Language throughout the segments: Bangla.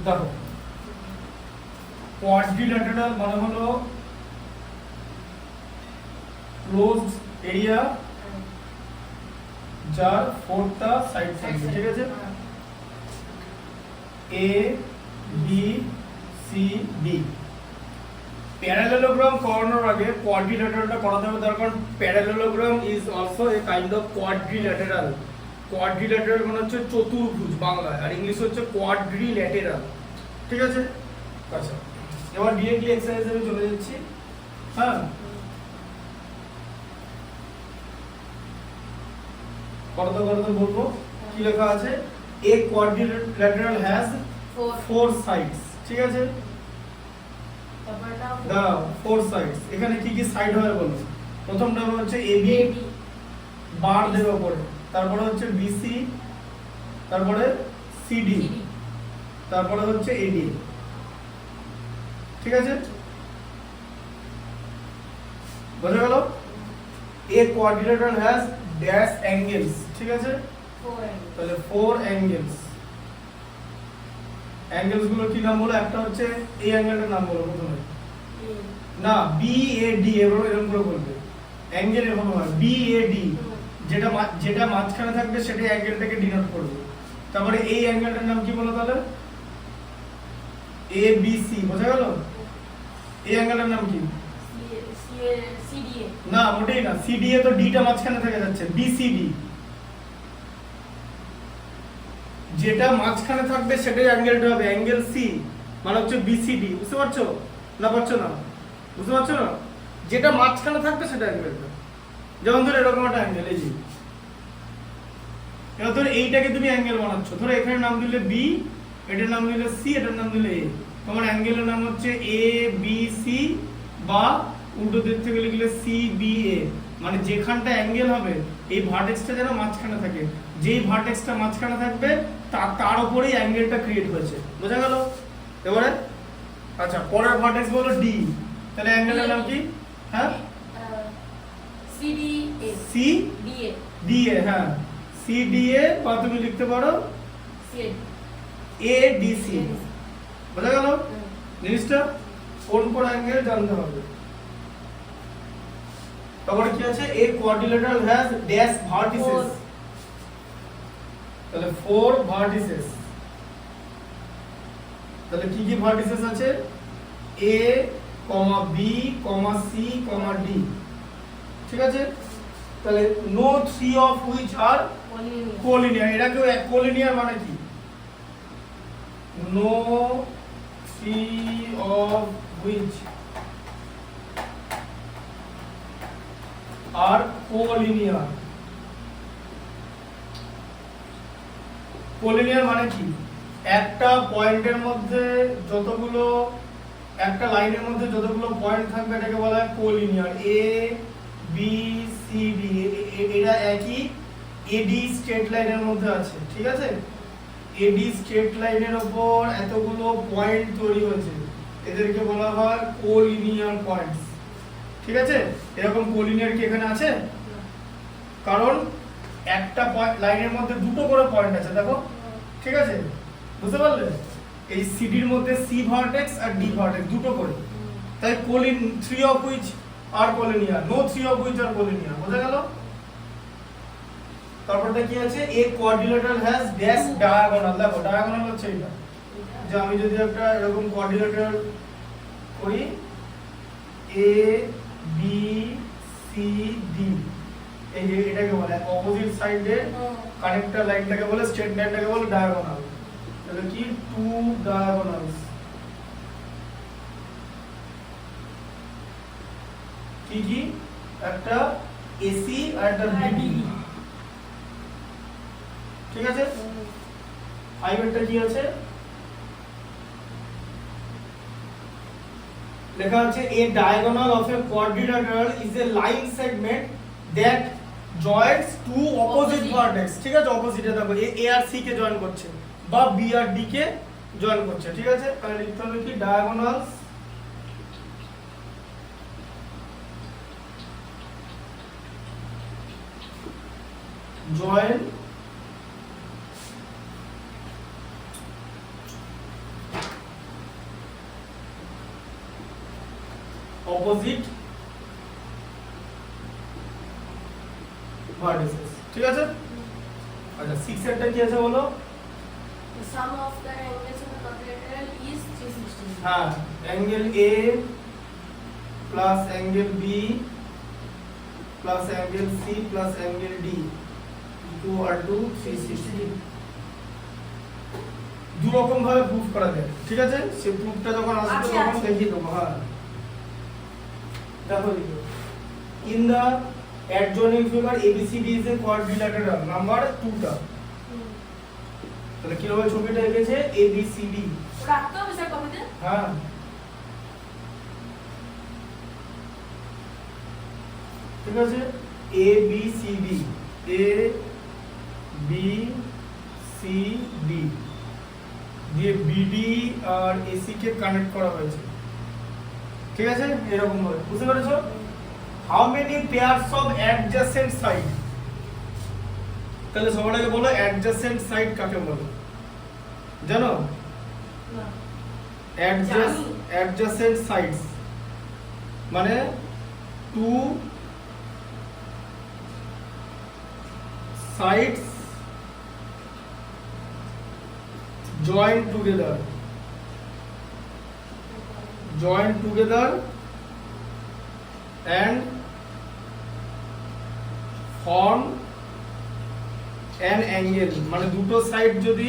দেখো কোয়াড্রিল্যাটারাল মানে হলো ক্লোজড এরিয়া যার 4টা সাইড থাকবে, ঠিক আছে? A B C D. Parallelogram করানোর আগে কোয়াড্রিল্যাটারালটা করাতে হবে, তার কারণ parallelogram is also a kind of quadrilateral. Quadrilateral মানে হচ্ছে চতুর্ভুজ বাংলায়, আর ইংলিশ হচ্ছে কোয়াড্রিল্যাটেরাল, ঠিক আছে? আচ্ছা, এবার ডিরেক্টলি এক্সারসাইজে আমি চলে যাচ্ছি। হ্যাঁ, করতে বলবো কি লেখা আছে। এ কোয়াড্রিল্যাটারাল হ্যাজ 4 সাইডস, ঠিক আছে? দাও 4 সাইডস। এখানে কি কি সাইড হয় বলো? প্রথমটা হচ্ছে এবি, বার দেবে উপরে, তারপরে হচ্ছে বিসি, তারপরে সিডি, তারপরে হচ্ছে এডি, ঠিক আছে? বোঝা গেল? এ কোয়াড্রিল্যাটারাল হ্যাজ ড্যাশ অ্যাঙ্গেলস, ঠিক আছে? তাহলে 4 অ্যাঙ্গেলস। অ্যাঙ্গেলস গুলো কি নাম বলো? একটা হচ্ছে এই অ্যাঙ্গেলটার নাম বলো প্রথমে। না, বি এ ডি, এরকম করে বলবে। অ্যাঙ্গেল এরকম হয় বি এ ডি, যেটা মাঝখানে থাকবে সেটাই অ্যাঙ্গেলটাকে ডিনোট করবে। তারপরে এই অ্যাঙ্গেলটার নাম কি বলো তাহলে? A B C. বোঝা গেল? এই অ্যাঙ্গেলটার নাম কি? সিডিএ। না, মোটেই না, সিডিএ তো ডিটা মাঝখানে থেকে যাচ্ছে। বিসিডি, যেটা মাঝখানে থাকবে সেটাই অ্যাঙ্গেলটা হবে অ্যাঙ্গেল সি, মানে হচ্ছে বিসিডি। বুঝতে পারছো না? পারছো না? বুঝতে পারছো না? যেটা মাঝখানে থাকবে সেটা অ্যাঙ্গেলটা। যেমন ধরো এরকম একটা অ্যাঙ্গেল, এই যে এবার ধরো এইটাকে তুমি অ্যাঙ্গেল বানাচ্ছ। ধরো এখানে নাম দিলে বি, এটার নাম দিলে সি, এটার নাম দিলে এ। তোমার অ্যাঙ্গেলের নাম হচ্ছে এ বি সি, বা উল্টো দিক থেকে লিখলে সি বি এ। মানে যেখানটা অ্যাঙ্গেল হবে এই ভার্টেক্সটা যেন মাঝখানে থাকে, যেই ভার্টেক্সটা মাঝখানে থাকবে তার উপরেই অ্যাঙ্গেলটা ক্রিয়েট হয়েছে। বোঝা গেল? এবারে আচ্ছা, পরের ভার্টেক্স বলো ডি, তাহলে অ্যাঙ্গেলের নাম কি? হ্যাঁ, সিডিএ। সি ডি এ। হ্যাঁ, সি ডি এ, বা তুমি লিখতে পারো এ ডি সি। বোঝা গেল জিনিসটা? কোন কোন অ্যাঙ্গেল জানতে হবে। তারপরে কি আছে? A quadrilateral has dash vertices, তাহলে 4 ভার্টিসেস। তাহলে কি কি ভার্টিসেস আছে? A comma B comma C comma D, ঠিক আছে? তাহলে no 3 of which are collinear. এটা কেউ কোলিনিয়ার মানে কি? No 3 of which are collinear. Collinear মানে কি? একটা পয়েন্টের মধ্যে যতগুলো, একটা লাইনের মধ্যে যতগুলো পয়েন্ট থাকবে এটাকে বলা হয় কোলিনিয়ার। এ বি সি ডি, এরা একই এডি স্ট্রেট লাইনের মধ্যে আছে, ঠিক আছে? এডি স্ট্রেট লাইনের উপর এতগুলো পয়েন্ট তৈরি হয়েছে, এদেরকে বলা হয় কোলিনিয়ার পয়েন্টস, ঠিক আছে? এরকম কোলিনিয়ার কি এখানে আছে? কারণ একটা লাইনের মধ্যে দুটো করে পয়েন্ট আছে, দেখো, ঠিক আছে? বুঝতে পারলে? এই সিডির মধ্যে সি ভার্টেক্স আর ডি ভার্টেক্স দুটো করে, তাই কোলিন 3 of which are collinear, no 3 of which are collinear. বোঝা গেল? তারপরটা কি আছে? A quadrilateral has dash diagonal. দেখো ডায়াগোনাল হচ্ছে এটা, যে আমি যদি একটা এরকম কোয়াড্রিল্যাটারাল করি এ বি সি ডি, এই যে এটাকে বলে অপোজিট সাইডে কানেক্টর লাইনটাকে বলে, স্ট্রেট লাইনটাকে বলে ডায়াগোনাল। তাহলে কি 2 ডায়াগোনালস, কি কি? একটা এসি আর একটা বিডি, ঠিক আছে? ফাইবারটা কি আছে? লেখা আছে a diagonal of a quadrilateral is a line segment that joints two opposite vertex, ঠিক আছে? অপোজিটে দেখো এ আর সি কে জয়েন করছে, বা বি আর ডি কে জয়েন করছে, ঠিক আছে? তাহলে লিখতে হবে কি? Diagonals join opposite vertices. ঠিক আছে? আচ্ছা 6 এরটা কি আছে বলো? The sum of the angles of the quadrilateral is 360 degree. হ্যাঁ, angle A plus angle B plus angle C plus angle D equal to 360 degree. দু রকম ভাবে প্রুফ করা যায়। ঠিক আছে? সে প্রুফটা যখন আসবে আছে, তখন আছে। দেখিয়ে দেবো। হ্যাঁ, দেখো in the adjoining figure ABCD is a quadrilateral number 2টা। তাহলে কি হবে ছবিটা এঁকেছে ABCD। রাখতে হবে স্যার কপিতে? হ্যাঁ, ঠিক আছে, ABCD ABCD দিয়ে BD আর AC কে কানেক্ট করা হয়েছে। ঠিক আছে, এরকম ভাবে বুঝতে পেরেছো? How many pairs of adjacent side? তাহলে সবার আগে বলো অ্যাডজাসেন্ট সাইড কাকে বলে? জানো? না। অ্যাডজাসেন্ট সাইডস মানে two sides join together and form an angle মানে দুটো সাইড যদি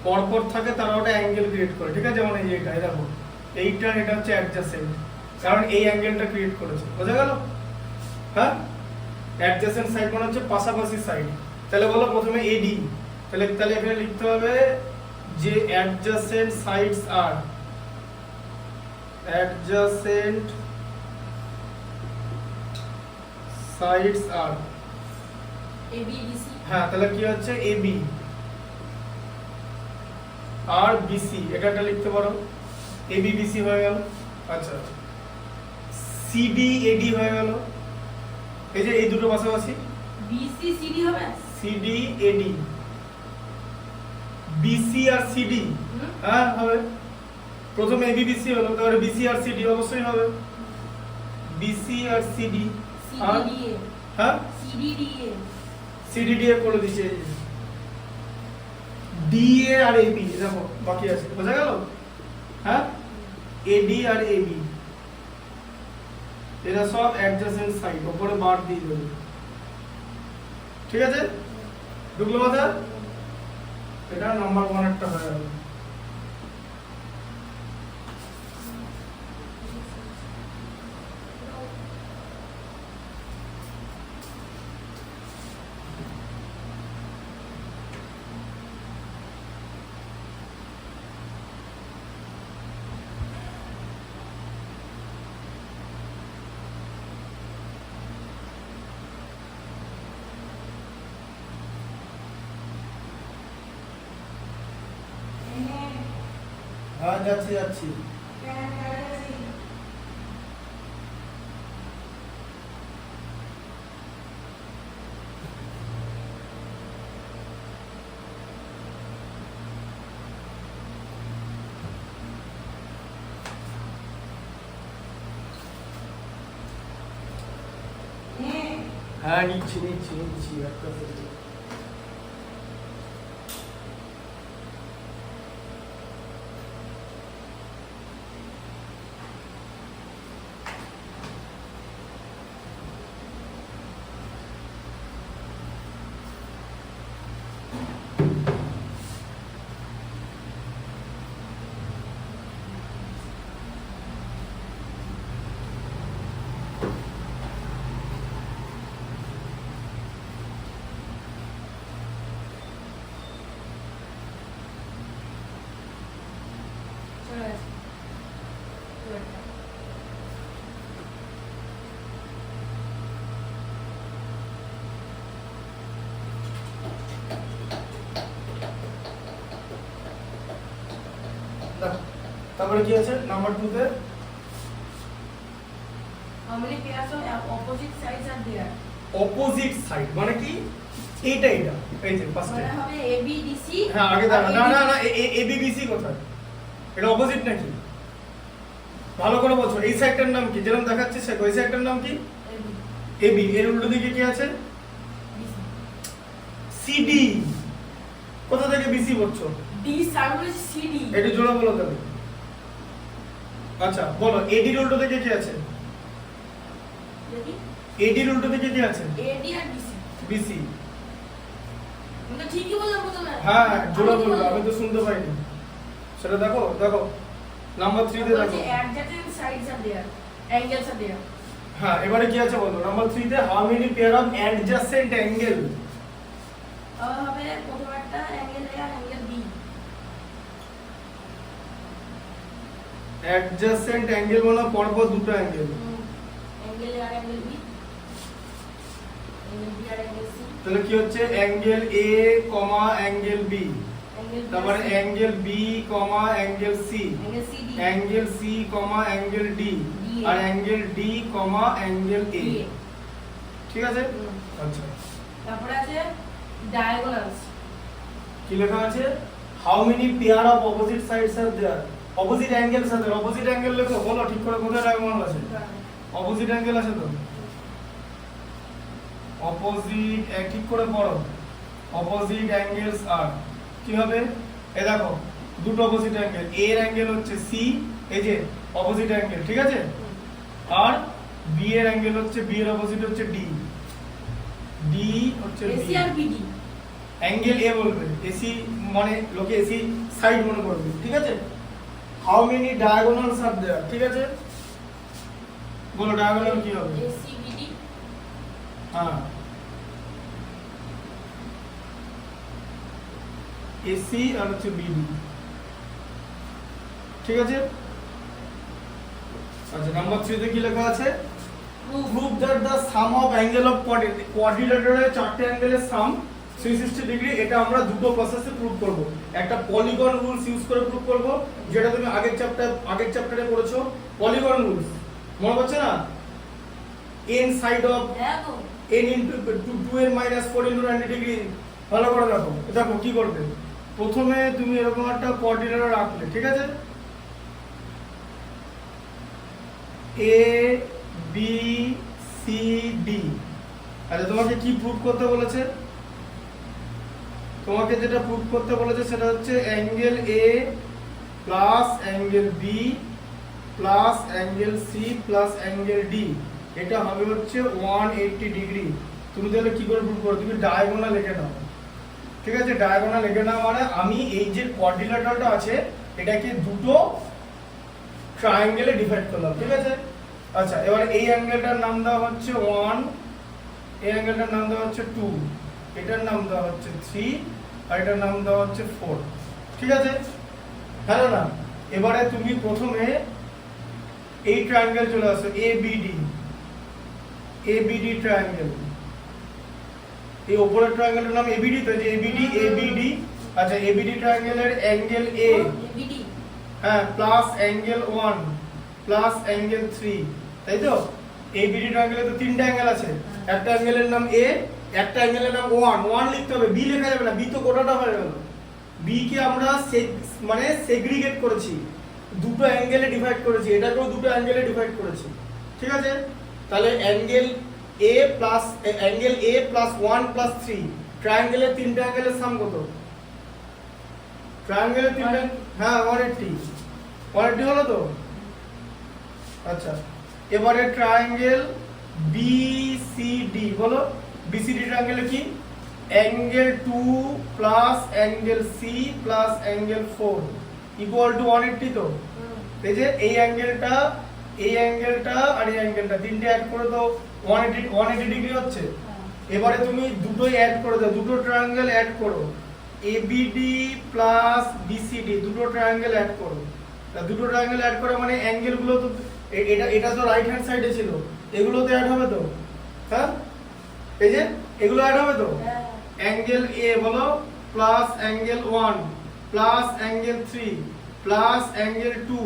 পরপর থাকে তারা ওটা অ্যাঙ্গেল ক্রিয়েট করে। ঠিক আছে, যেমন এই এটা দেখো, এইটা এটা হচ্ছে অ্যাডজাসেন্ট, কারণ এই অ্যাঙ্গেলটা ক্রিয়েট করেছে। বোঝা গেল? হ্যাঁ, অ্যাডজাসেন্ট সাইড মানে হচ্ছে পাশাপাশি সাইড। তাহলে বলো প্রথমে AD, তাহলে এখানে লিখতে হবে যে adjacent sides are AB BC। হ্যাঁ, তাহলে কি হচ্ছে AB আর BC, এটা লিখতে পারো AB BC হয়ে গেল। আচ্ছা, CD AD হয়ে গেল। এই যে এই দুটো পাশাপাশি BC CD হবে? CD AD, BC আর CD। হুম। হ্যাঁ হবে, প্রথমে AB BC হলো, তারপরে BC আর CD অবশ্যই হবে। BC আর CD আর CDDA হ্যাঁ CDDA CDDA করে দিছে। DA আর AB দেখো বাকি আছে। বোঝা গেল? হ্যাঁ, AD আর AB এরা সব অ্যাডজাসেন্ট সাইড, উপরে বার দিয়ে দেবে। ঠিক আছে, ঢুকলো কথা? এটা নাম্বার 1 একটা হয়ে গেল। হ্যাঁ, যাচ্ছি। হ্যাঁ, নিচ্ছি একটা সেকেন্ড। চলে আসে। তারপরে কি আছে নাম্বার 2 তে? How many pairs of opposite sides are there? Opposite side মানে কি? এইটা এই যে ফার্স্টে। মানে হবে AB DC। হ্যাঁ, আগে দাঁড়া, না ABBC কোথায়? এটা অপোজিট নাকি? ভালো করে বলছো, এই সাইডটার নাম কি? যেরকম দেখাচ্ছে সে ওই সাইডটার নাম কি? AB AB. এর উল্টো দিকে কি আছে? BC CD. কোথা থেকে বিসি পড়ছো? D স্যার বলেছে CD একটু জোরে বলো তবে। আচ্ছা বলো, এডির উল্টো দিকে কি আছে? দেখি এডির উল্টো দিকে কি আছে? AD আর BC বিসি। আমি তো ঠিকই বললাম প্রথমে হ্যাঁ জোরে আমি কি বলবো, বললাম? আমি তো শুনতে পাইনি। সেটা দেখো দেখো নাম্বার 3 তে বলছে দেখো। adjacent sides are there angles are there হ্যাঁ এবারে কি আছে বলো? নাম্বার 3 তে how many pair of adjacent angle? হবে প্রথম একটা অ্যাঙ্গেল A আর অ্যাঙ্গেল B অ্যাডজাসেন্ট অ্যাঙ্গেল মানে পরপর দুটো অ্যাঙ্গেল। অ্যাঙ্গেল A আর অ্যাঙ্গেল B অ্যাঙ্গেল B আর অ্যাঙ্গেল C তাহলে কি হচ্ছে? Angle A comma angle B, angle B তারপরে angle B comma angle C, angle CD angle C comma angle D, DA আর angle D comma angle A. DA ঠিক আছে? আচ্ছা তারপরে আছে diagonals কি লেখা আছে? How many pair of opposite sides are there? Opposite angles আছে। অপোজিট অ্যাঙ্গেল লেখো, বলো ঠিক করে কোথায় ডায়াগোনাল আছে? অপোজিট অ্যাঙ্গেল আছে তো? অপোজিট ঠিক করে পড়ো। অপোজিট অ্যাঙ্গেলস আর কি হবে? এই দেখো দুটো অপোজিট অ্যাঙ্গেল, এ এর অ্যাঙ্গেল হচ্ছে সি, এই যে অপোজিট অ্যাঙ্গেল, ঠিক আছে? আর বি এর অ্যাঙ্গেল হচ্ছে, বি এর অপোজিট হচ্ছে ডি, ডি হচ্ছে AC ডি। আর BD অ্যাঙ্গেল এ বলবে, এসি মানে লোকে এসি সাইড মনে করবে, ঠিক আছে? হাউ মেনি ডায়াগোনালস আর দেয়ার? ঠিক আছে বলো ডায়াগোনাল কি হবে? AC BD হ্যাঁ এসি আর হচ্ছে বিডি, ঠিক আছে? আচ্ছা নাম্বার 3 তে কি লেখা আছে? Prove that the sum of angle of কোয়াড্রিল্যাটারালের চারটে অ্যাঙ্গেলের সাম 360 ডিগ্রি। এটা আমরা দুটো প্রসেসে প্রুভ করব। একটা পলিগন রুলস ইউজ করে প্রুভ করব, যেটা তুমি আগের চ্যাপ্টারে পড়েছো। পলিগন রুলস মনে পড়ছে না? n সাইড অফ হ্যাঁ তো n into 2n minus 4 into 90 degree. ভালো করে দেখো, দেখো কি করবে। প্রথমে তুমি এরকম একটা কোঅর্ডিনেটর রাখলে, ঠিক আছে? a b c d। আচ্ছা তোমাকে কি প্রুভ করতে বলেছে? তোমাকে যেটা প্রুভ করতে বলেছে সেটা হচ্ছে angle a plus angle b plus angle c plus angle d, এটা হবে হচ্ছে 180 ডিগ্রি। তুমি তাহলে কি করে প্রুভ করো? তুমি ডায়াগোনাল লিখে নাও, ঠিক আছে? ডায়াগোনাল লিখে নাও মানে আমি এই যে কোয়াড্রিল্যাটারালটা আছে এটাকে দুটো ট্রায়াঙ্গেলে ডিভাইড করলাম, ঠিক আছে? আচ্ছা এবার এই অ্যাঙ্গেলটার নাম দেওয়া হচ্ছে 1, এই অ্যাঙ্গেলটার নাম দেওয়া হচ্ছে 2, এটার নাম দেওয়া হচ্ছে 3, আর এটার নাম দেওয়া হচ্ছে 4, ঠিক আছে? হ্যালো না? এবারে তুমি প্রথমে এই ট্রায়াঙ্গেল চলে আসো ABD, ABD ট্রায়াঙ্গেল। এই উপরের ট্রায়াঙ্গেলের নাম ABD, তো এই যে ABD ABD। আচ্ছা ABD ট্রায়াঙ্গেলের অ্যাঙ্গেল A BD হ্যাঁ প্লাস অ্যাঙ্গেল 1 প্লাস অ্যাঙ্গেল 3, তাই তো? ABD ট্রায়াঙ্গেলে তো তিনটা অ্যাঙ্গেল আছে। একটা অ্যাঙ্গেলের নাম A, একটা অ্যাঙ্গেলের নাম 1 লিখতে হবে, B লেখা যাবে না, B তো গোটাটা হয়ে গেল। B কে আমরা মানে সেগ্রিগেট করেছি, দুটো অ্যাঙ্গেলে ডিভাইড করেছি, এটাকেও দুটো অ্যাঙ্গেলে ডিভাইড করেছি, ঠিক আছে? তাহলে angle A plus angle A plus 1 plus 3, ট্রায়াঙ্গেলের তিনটা অ্যাঙ্গেলের সাম কত? ট্রায়াঙ্গেলের তিনটা হ্যাঁ 180 হলো তো? আচ্ছা এবারে ট্রায়াঙ্গেল BCD বলো। BCD ট্রায়াঙ্গেলে কি? Angle 2 plus angle C plus angle 4 equal to 180 তো? এই যে এই অ্যাঙ্গেলটা আর এই অ্যাঙ্গেলটা তিনটে অ্যাড করে দাও, 180 ডিগ্রি হচ্ছে। এবারে তুমি দুটোই অ্যাড করে দাও, দুটো ট্রায়াঙ্গেল অ্যাড করো, ABD প্লাস BCD দুটো ট্রায়াঙ্গেল অ্যাড করো। তা দুটো ট্রায়াঙ্গেল অ্যাড করে মানে অ্যাঙ্গেলগুলো তো এটা তো রাইট হ্যান্ড সাইডে ছিল, এগুলো তো অ্যাড হবে তো? হ্যাঁ এই যে এগুলো অ্যাড হবে তো? অ্যাঙ্গেল A বলো plus angle 1 plus angle 3 plus angle 2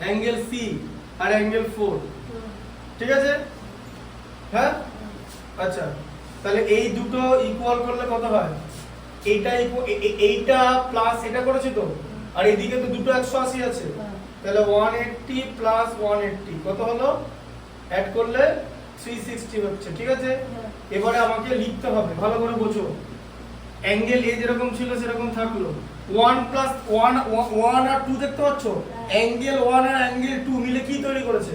angle C আর অ্যাঙ্গেল 4, ঠিক আছে? হ্যাঁ আচ্ছা তাহলে এই দুটো ইকুয়াল করলে কত হয়? এইটা প্লাস এটা করেছি তো, আর এইদিকে তো দুটো 180 আছে, তাহলে 180 প্লাস 180 কত হলো? অ্যাড করলে 360 হচ্ছে, ঠিক আছে? হ্যাঁ। এবারে আমাকে লিখতে হবে, ভালো করে বোঝো। অ্যাঙ্গেল এ যেরকম ছিল সেরকম থাকলো, 1 প্লাস 1 আর 2 দেখতে পাচ্ছ? অ্যাঙ্গেল 1 আর অ্যাঙ্গেল 2 মিলে কি তৈরি করেছে?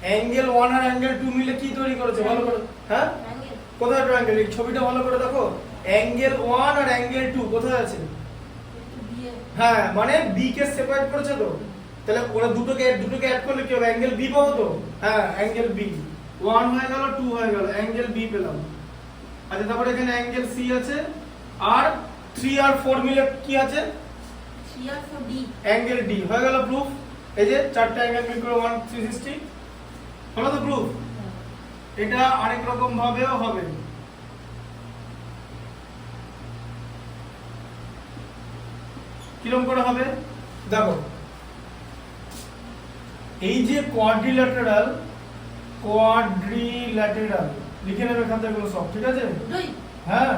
অ্যাঙ্গেল 1 আর অ্যাঙ্গেল 2 মিলে কি তৈরি করেছে? ভালো করে, হ্যাঁ, Angle. কোথায় ট্রায়াঙ্গেল? এই ছবিটা ভালো করে দেখো, অ্যাঙ্গেল 1 আর অ্যাঙ্গেল 2 কোথায় আছে? একটু দিয়ে। হ্যাঁ, মানে বি কে সেপারেট করেছে তো, তাহলে ওরা দুটোকে অ্যাড করলে কি হবে? অ্যাঙ্গেল বি পাবো তো? হ্যাঁ, অ্যাঙ্গেল বি 1 হয়ে গেল, 2 হয়ে গেল, অ্যাঙ্গেল বি পেলাম। আচ্ছা, তারপরে এখানে অ্যাঙ্গেল সি আছে, আর 3 আর 4 মিলে কি আছে? 3 আর 4 D. Angle D. হয়ে গেল প্রুফ। এই যে চারটা অ্যাঙ্গেল মিল করে 1 360 হলো তো প্রুফ। এটা আরেক রকম ভাবেও হবে। কিরকম করে হবে দেখো, এই যে কোয়াড্রিল্যাটেরাল লিখে নেবে এখান থেকে সব, ঠিক আছে? দুটোই? হ্যাঁ,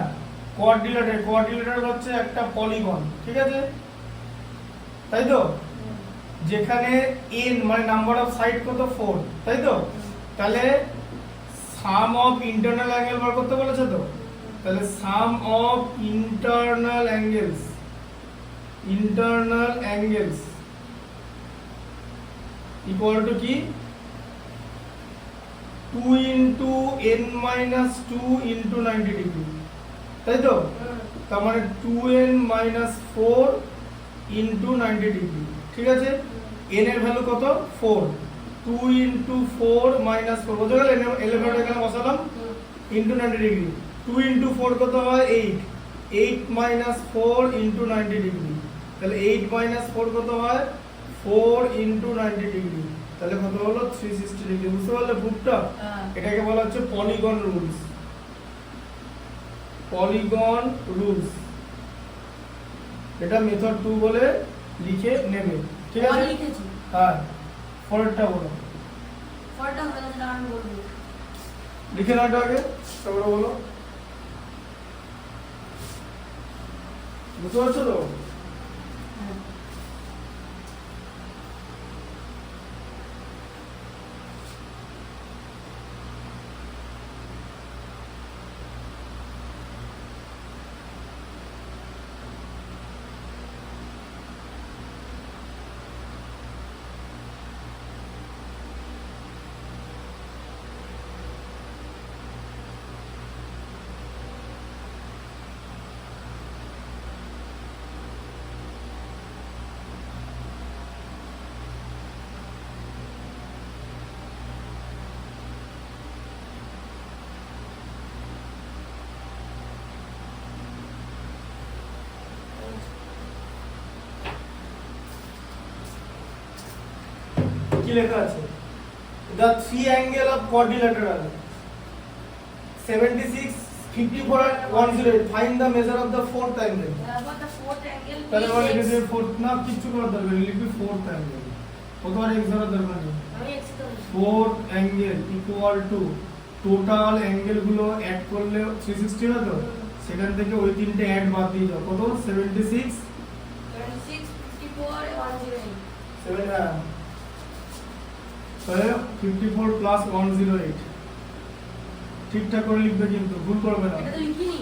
কোয়াড্রিল্যাটারাল হচ্ছে একটা পলিগন, ঠিক আছে? তাই তো? যেখানে n মানে নাম্বার অফ সাইড কত? 4, তাই তো? তাহলে সাম অফ ইন্টারনাল অ্যাঙ্গেল বার করতে বলেছে তো, তাহলে sum of internal angles equal to কি? 2 into n minus 2 into 90 degree, তাই তো? তার মানে 2n মাইনাস 4 ইনটু 90 ডিগ্রি, ঠিক আছে? n এর ভ্যালু কত? 4, 2 ইনটু 4 মাইনাস 4 বোঝা গেল? এখানে এখানে বসালাম ইনটু 90 ডিগ্রি, 2 ইনটু 4 কত হয়? 8 মাইনাস 4 ইনটু 90 ডিগ্রি, তাহলে 8 মাইনাস 4 কত হয়? 4 ইনটু 90 ডিগ্রি, তাহলে কত হলো? 360 ডিগ্রি। বুঝতে পারলে প্রুফটা? এটাকে বলা হচ্ছে পলিগন রুলস। এটা মেথড 2 বলে লিখে নেবে, ঠিক আছে? আর লিখেছি। হ্যাঁ, পরেরটা বলো, ফলটা হয়ে গেছে, দাঁড়ান বলবো। লিখে নাও এটা আগে, তারপরে বলো। বুঝতে পারছো তো? হ্যাঁ। কি লেখা আছে? The three angle of quadrilateral 76, 54 and 108. Find the measure of the fourth angle. About the fourth angle তাহলে আমরা is লিখে X. fourth না, কিছু করার দরকার নেই, লিখবি fourth angle। কতবার x ধরার দরকার নেই। আমি X তো লিখি। Fourth angle equal to total angle গুলো অ্যাড করলে 360 হয় তো, সেখান থেকে ওই তিনটে অ্যাড বাদ দিয়ে দাও, কত? 76 26, 54, 108. 7 তাহলে 54 প্লাস 108। ঠিকঠাক করে লিখবে কিন্তু, ভুল করবে না। এটা তো লিখিনি।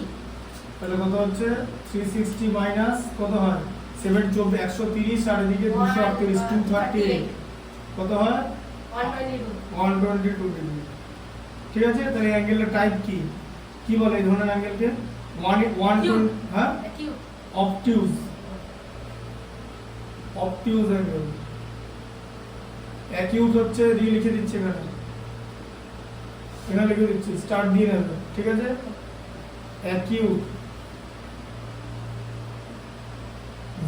তাহলে কত হচ্ছে? 360 মাইনাস কত হয়? 7 14 130 আর এদিকে 238 238 কত হয়? 122. 122 ডিগ্রি, ঠিক আছে? তাহলে অ্যাঙ্গেলের টাইপ কি? কি বলে এই ধরনের অ্যাঙ্গেলকে? 120, হ্যাঁ, Acute. অবটিউজ অ্যাঙ্গেল। অ্যাকিউট হচ্ছে রি লিখে দিচ্ছি এখানে লিখে দিচ্ছি, স্টার্ট দিয়ে নেবে, ঠিক আছে? অ্যাকিউট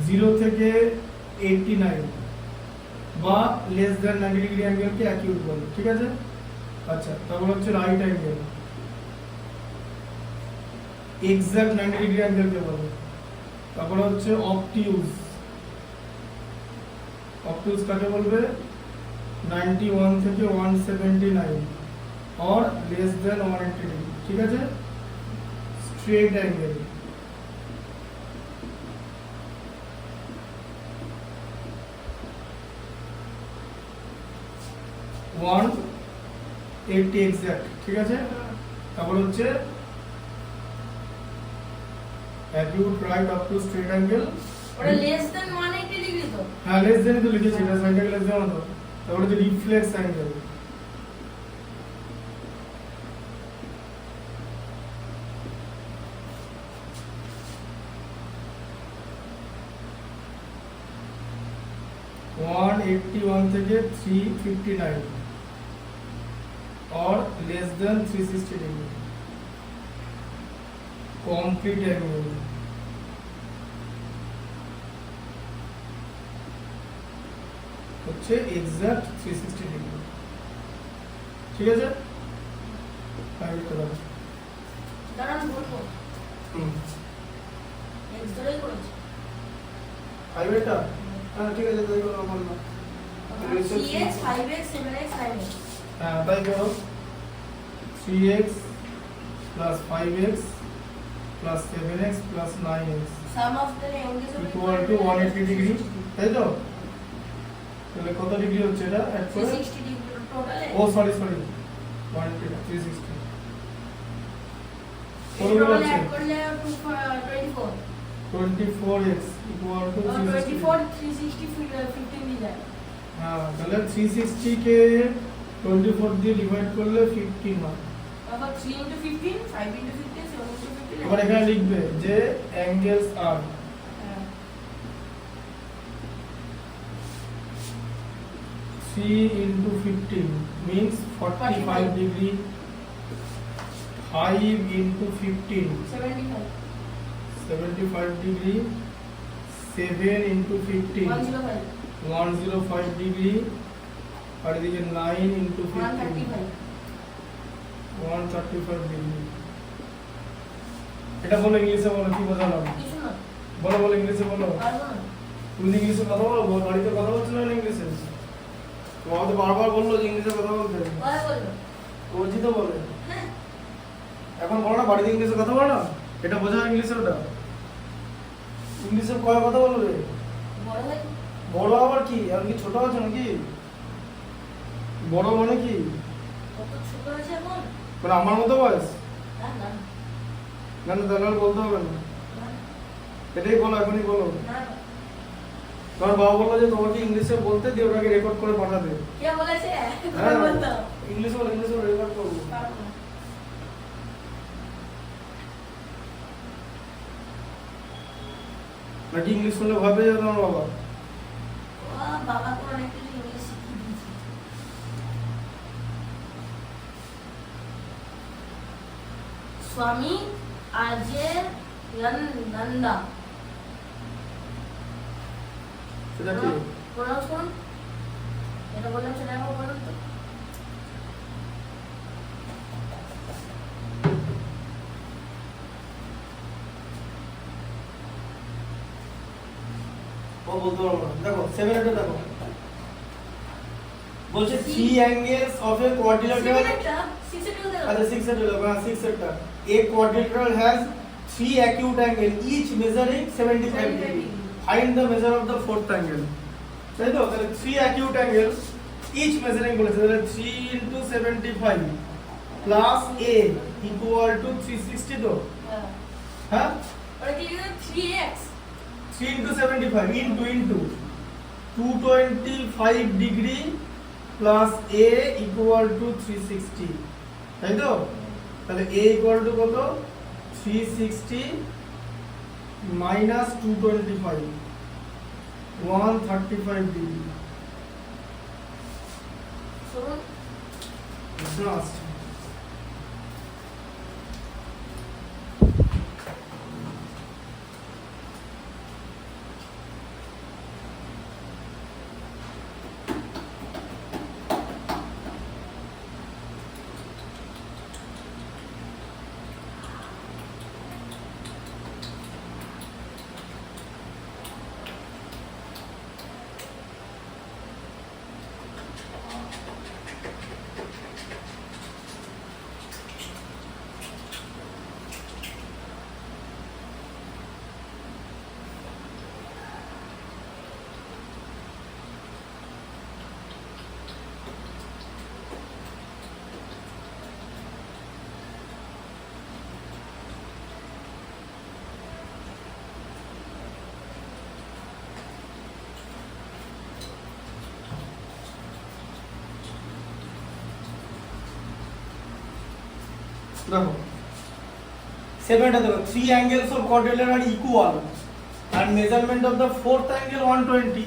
0 থেকে 89 বা লেস দ্যান 90 ডিগ্রি অ্যাঙ্গেলকে অ্যাকিউট বলে, ঠিক আছে? আচ্ছা, তারপর হচ্ছে রাইট অ্যাঙ্গেল, এক্সাক্ট 90 ডিগ্রি অ্যাঙ্গেলকে বলে। তারপর হচ্ছে অবটিউজ কাকে বলবে? 91 থেকে 179 or less than 180 ডিগ্রি, ঠিক আছে? স্ট্রেট অ্যাঙ্গেল, 180 এক্সাক্ট, ঠিক আছে। তারপর হচ্ছে acute right up to straight angle, ওটা less than 180 ডিগ্রি তো। হ্যাঁ লেস দেন তো লিখেছি, এটা সাইড অ্যাঙ্গেল লেস দেন তো। তারপর হচ্ছে reflex angle, one eighty one থেকে 359 or less than 360 degree, complete angle, হচ্ছে এক্সাক্ট 360 ডিগ্রি, ঠিক আছে। তাহলে তো দাঁড়ান বলবো এক্স ধরেই করেছি। হাইওয়েটা, হ্যাঁ ঠিক আছে, তাই করো আমার না। 3x 5x 7x 9x। হ্যাঁ তাই করো, 3x plus 5x plus 7x plus 9x Sum of the angles of equal to 180 degree, তাই তো। তাহলে কত ডিগ্রি হচ্ছে এটা অ্যাড করে? 360 ডিগ্রি টোটালে। ও সরি 180 না 360 কত টোটালে হচ্ছে? অ্যাড করলে 24 24x equal to 360। 24 360 15 দিয়ে যায়। হ্যাঁ তাহলে 360 কে 24 দিয়ে ডিভাইড করলে 15 হয়। আবার 3 into 15 5 into 15 7 into 15। এবার এখানে লিখবে যে অ্যাঙ্গেলস আর 3 into 15 means 45 degree, 5 into 15 75 75 degree, 7 into 15 105 105 degree, আর এদিকে 9 into 15 135 135 degree। এটা বলো ইংলিশে বলো, কি বোঝালাম? কিছু না বলো বলো ইংলিশে বলো। পারবো না। তুমি ইংলিশে কথা বলো, বাড়িতে কথা বলছো না ইংলিশে? তোমাকে তো বারবার বললো যে ইংলিশে কথা বলতে। বলে বলবো রোজই তো বলে। হ্যাঁ এখন বলো না বাড়িতে ইংলিশে কথা বলো না, এটা বোঝা ইংলিশে। ওটা ইংলিশে কয় কথা বলবে? বড় ভাই বড় আবার কি, আর কি ছোট আছে নাকি? বড় মানে কি, কত ছোট আছে এখন? মানে আমার মতো বয়স? না না না না তাহলে আর বলতে হবে না, না এটাই বলো, এখনই বলো। না তোমার বাবা বললো যে তোমাকে ইংলিশে বলতে দিয়ে ওটাকে রেকর্ড করে পাঠাতে। কে বলেছে? হ্যাঁ বলতো ইংলিশে বলো, ইংলিশে রেকর্ড করবো। পারবো না। নাকি ইংলিশ শুনলে ভয় পেয়ে যাবে তোমার বাবা? বাবা তো অনেক কিছু ইংলিশ শিখিয়ে দিয়েছে। স্বামী আজের নন্দা সেটা কি? প্রনাউন্স করুন। এটা বললাম সেটা এখন বলুন তো। ও বলতে পারবো না। দেখো 7 এটা দেখো বলছে 3 angles of a quadrilateral, একটা 6 এর দিকে আচ্ছা 6 এর দেখো, হ্যাঁ 6 এরটা। A quadrilateral has 3 acute angle each measuring 75 degree. Find the measure of the fourth angle, তাই তো। তাহলে 3 acute angles each measuring বলেছে, তাহলে 3 into 75 plus A equal to 360 তো, হ্যাঁ ওটা কি 3x 3 into 75 into 225 degree plus A equal to 360, তাই তো। তাহলে A equal to কত? 360 minus 225 135 degree। শুনুন প্রশ্ন আসছে। দেখো 7টা দেখো 3 angles of quadrilateral are equal and measurement of the fourth angle 120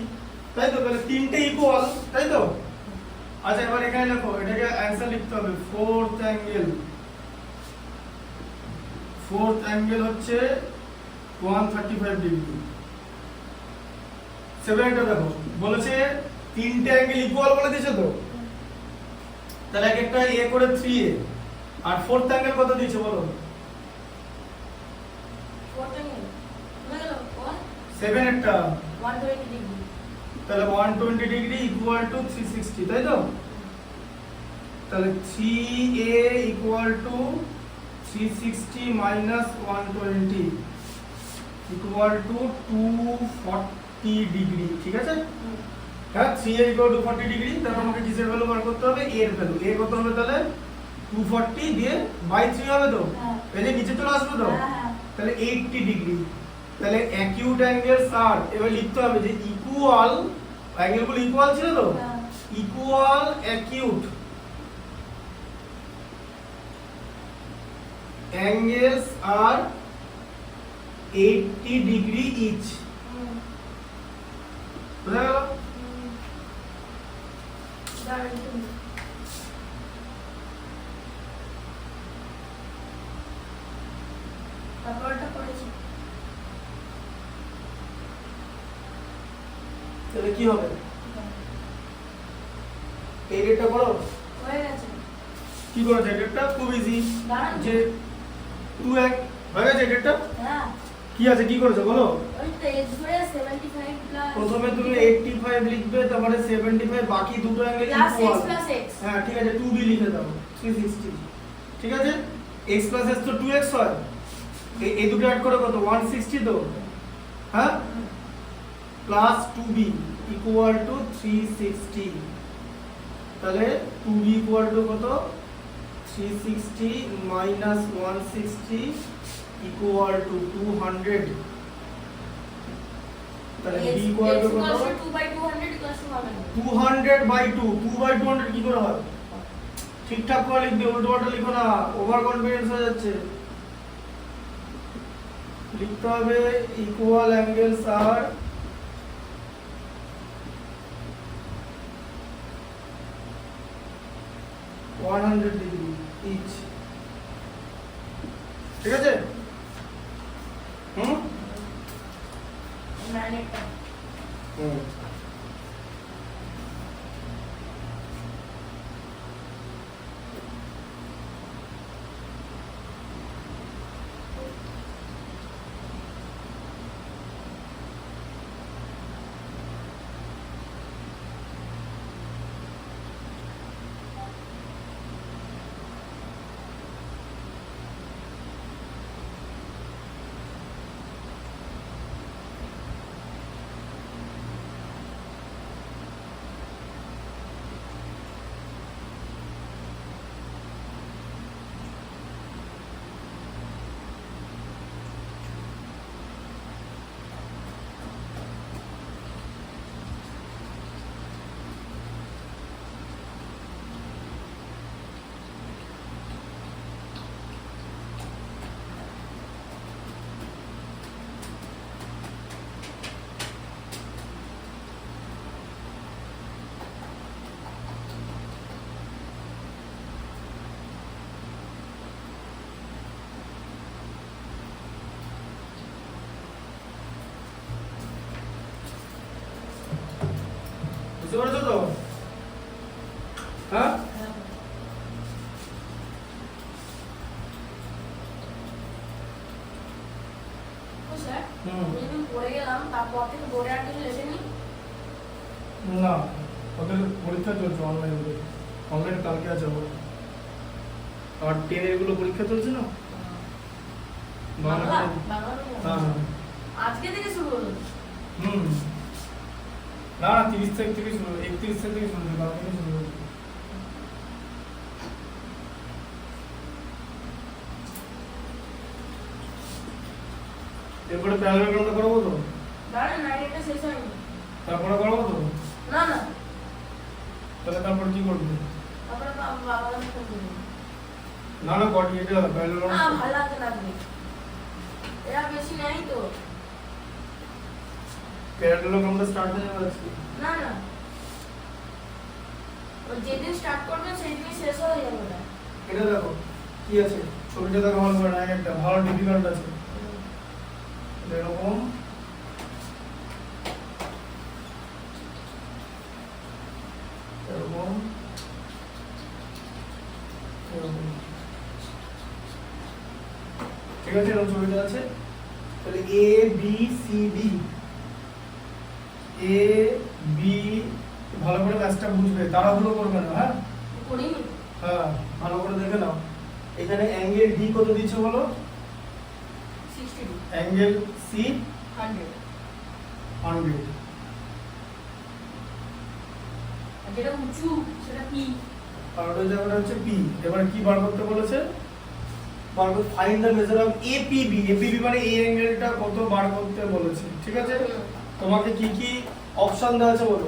তাই তো তাহলে তিনটে ইকুয়াল তাই তো আচ্ছা এবার এখানে দেখো এটাকে অ্যানসার লিখতে হবে fourth angle হচ্ছে 135 ডিগ্রি 7টা দেখো বলেছে তিনটে অ্যাঙ্গেল ইকুয়াল বলে দিয়েছে তো তাহলে এক একটা a করে 3a আর ফোর্থ অ্যাঙ্গেল কত দিয়েছে বলো fourth angle হলো 7 একটা 120 ডিগ্রি তাহলে 120 ডিগ্রি ইকুয়াল টু 360 তাই তো তাহলে 3a equal to 360 minus 120 equal to 240 degree ঠিক আছে হ্যাঁ 3a ইকুয়াল টু 40 ডিগ্রি তাহলে আমাকে কিসের ভ্যালু বার করতে হবে a এর ভ্যালু a কত হবে তাহলে 240 দিয়ে বাই 3 হবে তো এই যে নিচে চলে আসবে তো তাহলে 80 ডিগ্রি তাহলে অ্যাকিউট অ্যাঙ্গেলস আর এবার লিখতে হবে যে ইকুয়াল অ্যাঙ্গেলগুলো ইকুয়াল ছিল তো ইকুয়াল অ্যাকিউট অ্যাঙ্গেলস আর 80 ডিগ্রি ইচ বুঝা গেল তারপরটা করেছি তাহলে কি হবে এই রেটটা করো হয়ে গেছে কি করেছে রেটটা খুব ইজি দাঁড়ান যে 2 হয়ে গেছে রেটটা হ্যাঁ কি আছে কি করেছে বলো ওই তো h ধরে 75 প্লাস প্রথমে তুমি 85 লিখবে তারপরে 75 বাকি দুটো angle plus equal x plus x হ্যাঁ ঠিক আছে 2b লিখে দাও 360 ঠিক আছে x প্লাস s তো 2x হয় এই দুটো অ্যাড করে কত 160 তো হ্যাঁ প্লাস 2b ইকুয়াল টু 360 তাহলে 2b ইকুয়াল টু কত 360 মাইনাস 160 ইকুয়াল টু 200 তাহলে b ইকুয়াল টু কত 2/200 200 বাই 2 2 বাই 200 কি করে হয় ঠিকঠাক করে লিখবে উল্টোপাল্টা লিখো না ওভার কনফিডেন্স হয়ে যাচ্ছে লিখতে হবে ইকুয়াল অ্যাঙ্গেলস আর ডিগ্রি ইচ ঠিক আছে হুম ম্যাগনেটটা হুম বুঝতে পারছো তো হ্যাঁ স্যার হুম যেদিন পড়ে গেলাম তারপর থেকে বোর্ডে আর কিছু লেখেনি না ওদের পরীক্ষা চলছে অনলাইন কালকে আছে ওর আর 10 এর গুলো পরীক্ষা চলছে না বাংলা হ্যাঁ আজকে থেকে শুরু হলো হুম না 30 তারিখ থেকে শুরু 31 তারিখ থেকে শুরু হবে কাল থেকে শুরু হবে এরপরে প্যারাগ্রাফটা করবো তো দাঁড়ান না এটা শেষ হয়নি তারপরে করবো তো না না তাহলে তারপর কি করবে তারপরে বাবা ফোন করবে না না বডি এটা প্যারালাল ভালো লাগছে না তুমি এরা বেশি নাই তো প্যারালাল আমরা স্টার্ট হয়ে যাচ্ছে না না ও যেদিন স্টার্ট করবে সেই দিনই শেষ হয়ে যাবে না এটা দেখো কি আছে ছবিটা দেখো ভালো করে না একটা ভালো ডিফিকাল্ট আছে এরকম এরকম এরকম ঠিক আছে এরকম ছবিটা আছে তাহলে A B C D A B ভালো করে ম্যাচটা বুঝবে তাড়াহুড়ো করবে না হ্যাঁ করিনি হ্যাঁ ভালো করে দেখে নাও এখানে অ্যাঙ্গেল ডি কত দিচ্ছে বলো 62 অ্যাঙ্গেল সি 100 100 আর যেটা উঁচু সেটা পি আর ওই জায়গাটা হচ্ছে পি এবার কি বার করতে বলেছে বার করতে find the measure of APB APB মানে এই অ্যাঙ্গেলটা কত বার করতে বলেছে ঠিক আছে তোমাকে কি কি অপশন দেওয়া আছে বলো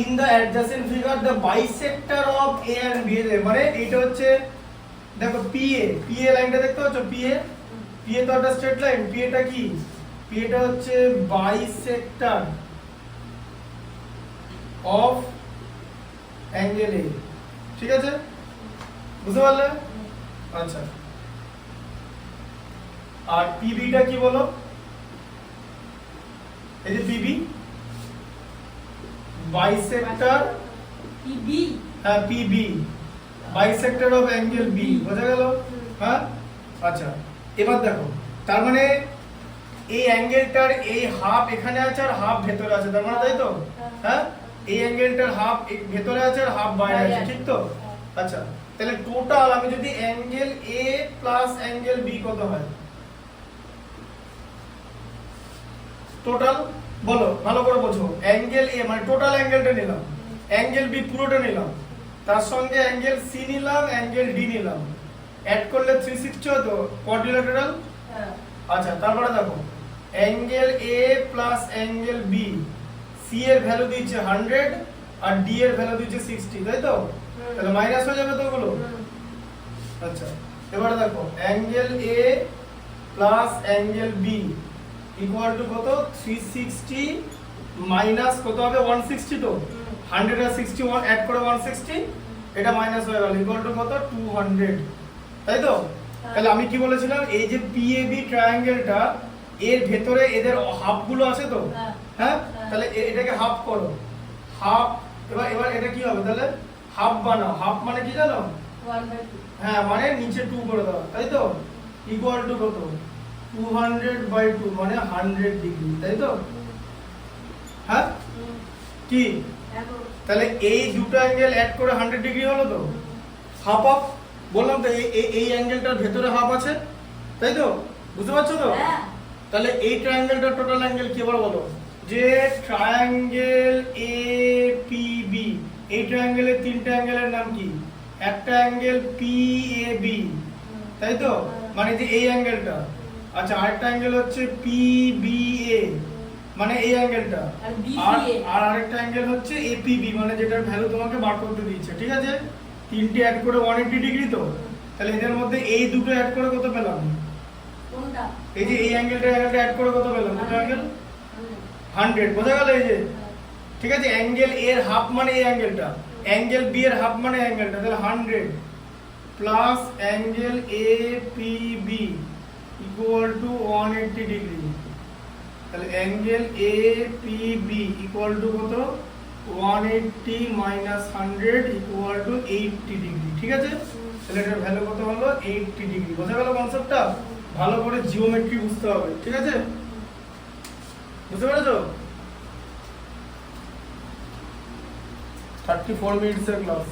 in the adjacent figure the bisector of A and B মানে এটা হচ্ছে দেখো পিএ লাইনটা দেখতে পাচ্ছ পিএ তো একটা স্ট্রেট লাইন পিএটা কি পিএটা হচ্ছে বাইসেক্টর অফ অ্যাঙ্গেল এ ঠিক আছে বুঝতে পারলে আচ্ছা আর পিবিটা কি বলো এই যে পিবি বাইসেক্টর পিবি হ্যাঁ PB bisector of angle B বোঝা গেল হ্যাঁ আচ্ছা এবার দেখো তার মানে এই অ্যাঙ্গেলটার এই হাফ এখানে আছে আর হাফ ভেতরে আছে তার মানে তাই তো হ্যাঁ এই অ্যাঙ্গেলটার হাফ ভেতরে আছে আর হাফ বাইরে আছে ঠিক তো আচ্ছা তাহলে টোটাল আমি যদি angle A plus angle B কত হয় টোটাল বলো ভালো করে বোঝো অ্যাঙ্গেল এ মানে টোটাল অ্যাঙ্গেলটা নিলাম অ্যাঙ্গেল বি পুরোটা নিলাম তার সঙ্গে অ্যাঙ্গেল সি নিলাম অ্যাঙ্গেল ডি নিলাম অ্যাড করলে 360 হতো কোয়াড্রিল্যাটারাল আচ্ছা তারপরে দেখো angle A plus angle B C এর ভ্যালু দিচ্ছে 100 আর ডি এর ভ্যালু দিচ্ছে 60 তাই তো তাহলে মাইনাস হয়ে যাবে তো ওগুলো আচ্ছা এবারে দেখো angle A plus angle B equal to কত 360 মাইনাস কত হবে 160 তো 100 আর 61 অ্যাড করে 160 এটা মাইনাস হয়ে গেল ইকুয়াল টু কত 200 তাই তো তাহলে আমি কি বলেছিলাম এই যে পিএবি ট্রায়াঙ্গেলটা এর ভেতরে এদের হাফ গুলো আছে তো হ্যাঁ তাহলে এটাকে হাফ করো হাফ এবার এটা কি হবে তাহলে হাফ বানাও হাফ মানে কি জানো 1/2 হ্যাঁ মানে নিচে 2 করে দাও তাই তো ইকুয়াল টু কত 200/2 মানে 100 ডিগ্রি তাই তো হ্যাঁ কি তাহলে এই দুটো অ্যাঙ্গেল অ্যাড করে 100 ডিগ্রি হলো তো হাফ হাফ বললাম তো এই অ্যাঙ্গেলটার ভেতরে হাফ আছে তাই তো বুঝতে পারছো তো তাহলে এই ট্রায়াঙ্গেলটার টোটাল অ্যাঙ্গেল কি বলো বলো যে ট্রায়াঙ্গেল এপিবি এই ট্রায়াঙ্গেলের তিনটা অ্যাঙ্গেলের নাম কি একটা অ্যাঙ্গেল পিএবি তাই তো মানে যে এই অ্যাঙ্গেলটা আচ্ছা আরেকটা অ্যাঙ্গেল হচ্ছে পিবিএ মানে এই অ্যাঙ্গেলটা আর আরেকটা অ্যাঙ্গেল হচ্ছে এপিবি মানে যেটার ভ্যালু তোমাকে বার করতে দিয়েছে ঠিক আছে তিনটে অ্যাড করে 180 ডিগ্রি তো তাহলে এদের মধ্যে এই দুটো অ্যাড করে কত পেলাম কোনটা এই যে এই অ্যাঙ্গেলটা অ্যাড করে কত পেলাম দুটো অ্যাঙ্গেল 100 বোঝা গেল এই যে ঠিক আছে অ্যাঙ্গেল এ এর হাফ মানে এই অ্যাঙ্গেলটা অ্যাঙ্গেল বি এর হাফ মানে অ্যাঙ্গেলটা তাহলে 100 plus angle APB equal to 180 degree তাহলে অ্যাঙ্গেল এপিবি ইকুয়াল টু কত 180 মাইনাস 100 ইকুয়াল টু 80 ডিগ্রি ঠিক আছে তাহলে এটার ভ্যালু কত হলো 80 ডিগ্রি বোঝা গেল কনসেপ্টটা ভালো করে জিওমেট্রি বুঝতে হবে ঠিক আছে বুঝতে পেরেছো 34 মিনিটস এর ক্লাস